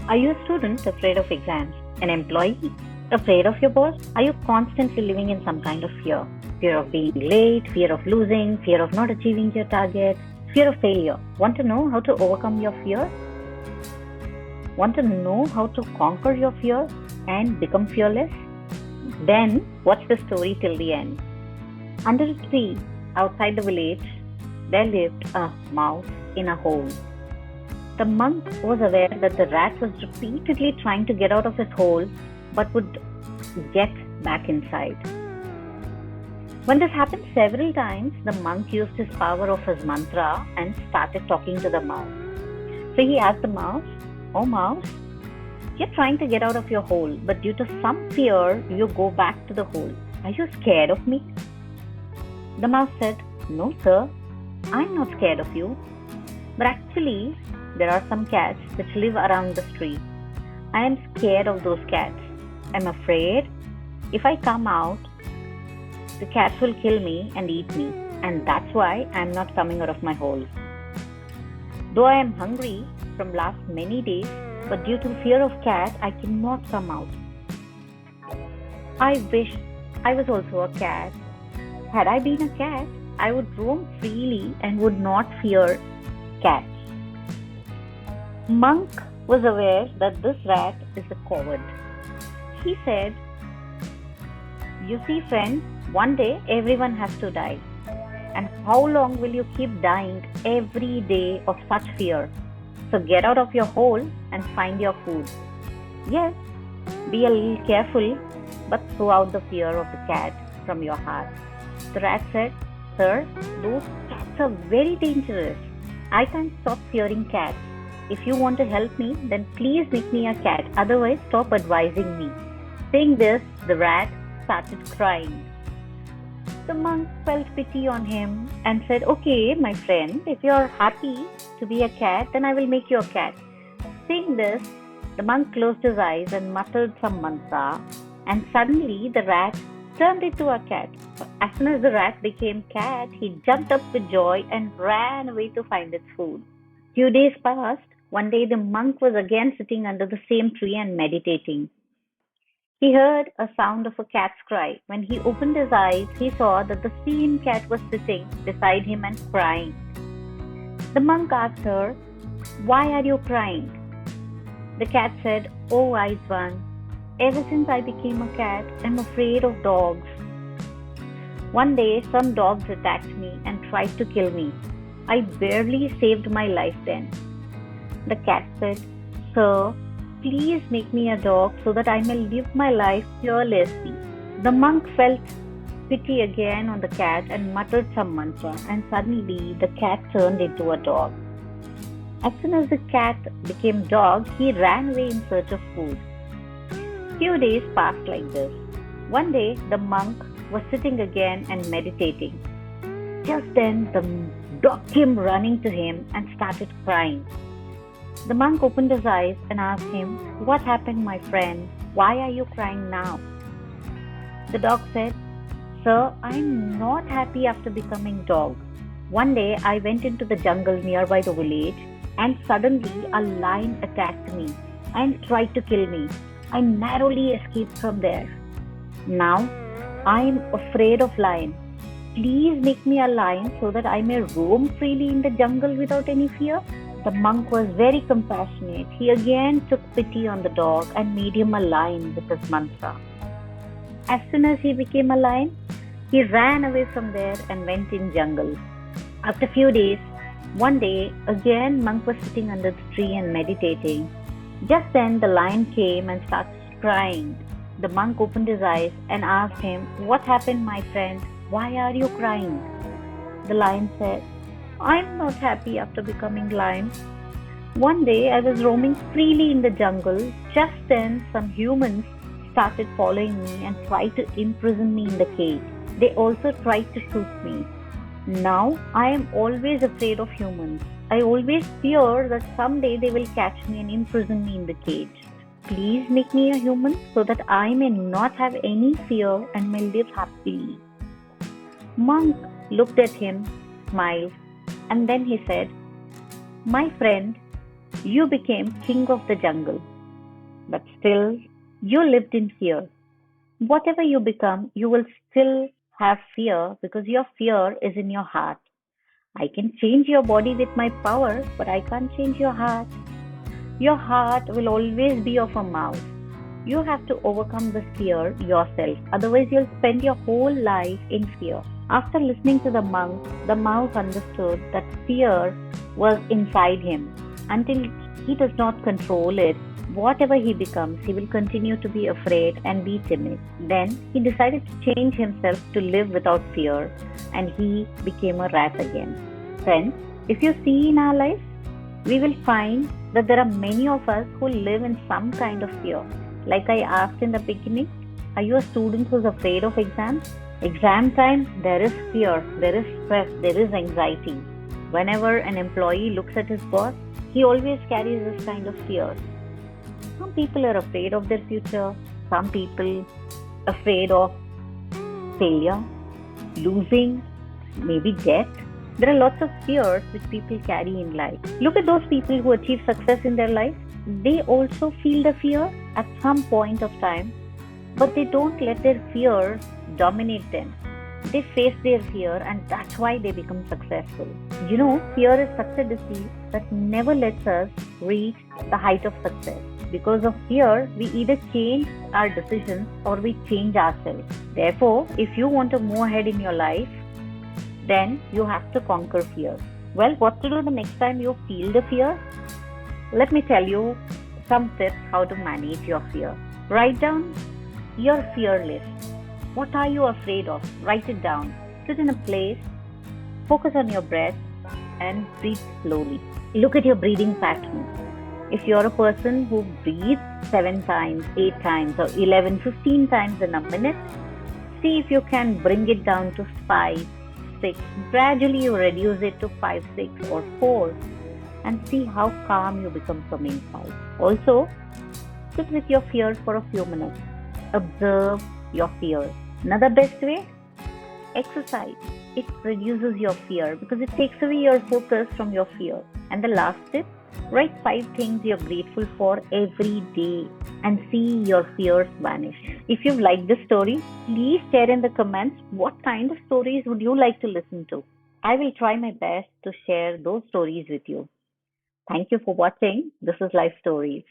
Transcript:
Are you a student afraid of exams? An employee afraid of your boss? Are you constantly living in some kind of fear? Fear of being late, fear of losing, fear of not achieving your targets, fear of failure. Want to know how to overcome your fear? Want to know how to conquer your fear and become fearless? Then watch the story till the end. Under a tree outside the village, there lived a mouse in a hole. The monk was aware that the rat was repeatedly trying to get out of his hole but would get back inside. When this happened several times, the monk used his power of his mantra and started talking to the mouse. So he asked the mouse, "Oh mouse, you're trying to get out of your hole, but due to some fear, you go back to the hole. Are you scared of me?" The mouse said, "No, sir, I'm not scared of you. But actually, there are some cats which live around this tree. I am scared of those cats. I'm afraid if I come out, the cats will kill me and eat me, and that's why I'm not coming out of my hole. Though I am hungry from last many days, but due to fear of cat, I cannot come out. I wish I was also a cat. Had I been a cat, I would roam freely and would not fear cats." Monk was aware that this rat is a coward. He said, "You see, friend, one day everyone has to die. And how long will you keep dying every day of such fear? So get out of your hole and find your food. Yes, be a little careful, but throw out the fear of the cat from your heart." The rat said, "Sir, those cats are very dangerous. I can't stop fearing cats. If you want to help me, then please make me a cat. Otherwise, stop advising me." Saying this, the rat started crying. The monk felt pity on him and said, "Okay, my friend, if you're happy to be a cat, then I will make you a cat." Saying this, the monk closed his eyes and muttered some mantra, and suddenly the rat turned into a cat. As soon as the rat became cat, he jumped up with joy and ran away to find its food. Few days passed. One day the monk was again sitting under the same tree and meditating. He heard a sound of a cat's cry. When he opened his eyes, he saw that the same cat was sitting beside him and crying. The monk asked her, "Why are you crying?" The cat said, "Oh wise one, ever since I became a cat, I'm afraid of dogs. One day some dogs attacked me and tried to kill me. I barely saved my life then." The cat said, "Sir, please make me a dog so that I may live my life fearlessly." The monk felt pity again on the cat and muttered some mantra, and suddenly the cat turned into a dog. As soon as the cat became dog, he ran away in search of food. Few days passed like this. One day the monk was sitting again and meditating. Just then the dog came running to him and started crying. The monk opened his eyes and asked him, "What happened, my friend? Why are you crying now?" The dog said, "Sir, I'm not happy after becoming dog. One day I went into the jungle nearby the village and suddenly a lion attacked me and tried to kill me. I narrowly escaped from there. Now I am afraid of lion. Please make me a lion so that I may roam freely in the jungle without any fear." The monk was very compassionate. He again took pity on the dog and made him a lion with his mantra. As soon as he became a lion, he ran away from there and went in jungle. After few days, one day again monk was sitting under the tree and meditating. Just then the lion came and started crying. The monk opened his eyes and asked him, "What happened, my friend? Why are you crying?" The lion said, "I'm not happy after becoming lion. One day I was roaming freely in the jungle. Just then some humans started following me and tried to imprison me in the cage. They also tried to shoot me. Now I am always afraid of humans. I always fear that someday they will catch me and imprison me in the cage. Please make me a human so that I may not have any fear and may live happily." Monk looked at him, smiled, and then he said, "My friend, you became king of the jungle. but still you lived in fear. Whatever you become, you will still have fear because your fear is in your heart. I can change your body with my power, but I can't change your heart. Your heart will always be of a mouse. You have to overcome this fear yourself, otherwise, you'll spend your whole life in fear. After listening to the mouse understood that fear was inside him. Until he does not control it, whatever he becomes, he will continue to be afraid and be timid. Then he decided to change himself to live without fear, and he became a rat again. Friends, if you see in our life, we will find that there are many of us who live in some kind of fear. Like I asked in the beginning, are you a student who's afraid of exams? Exam time, there is fear, there is stress, there is anxiety. Whenever an employee looks at his boss, he always carries this kind of fear. Some people are afraid of their future, some people afraid of failure, losing, maybe death. There are lots of fears which people carry in life. Look at those people who achieve success in their life. They also feel the fear at some point of time, but they don't let their fears dominate them. They face their fear, and that's why they become successful. Fear is such a disease that never lets us reach the height of success. Because of fear, we either change our decisions or we change ourselves. Therefore, if you want to move ahead in your life, then you have to conquer fear. Well, what to do the next time you feel the fear? Let me tell you some tips how to manage your fear. Write down your fear list. What are you afraid of? Write it down. Sit in a place, focus on your breath, and breathe slowly. Look at your breathing pattern. If you're a person who breathes 7 times, 8 times, or 11, 15 times in a minute, see if you can bring it down to 5, 6. Gradually, you reduce it to 5, 6, or 4, and see how calm you become from inside. Also, sit with your fears for a few minutes. Observe your fears. Another best way, exercise. It reduces your fear because it takes away your focus from your fear. And the last tip, write 5 things you're grateful for every day and see your fears vanish. If you've liked this story, please share in the comments what kind of stories would you like to listen to. I will try my best to share those stories with you. Thank you for watching. This is Life Stories.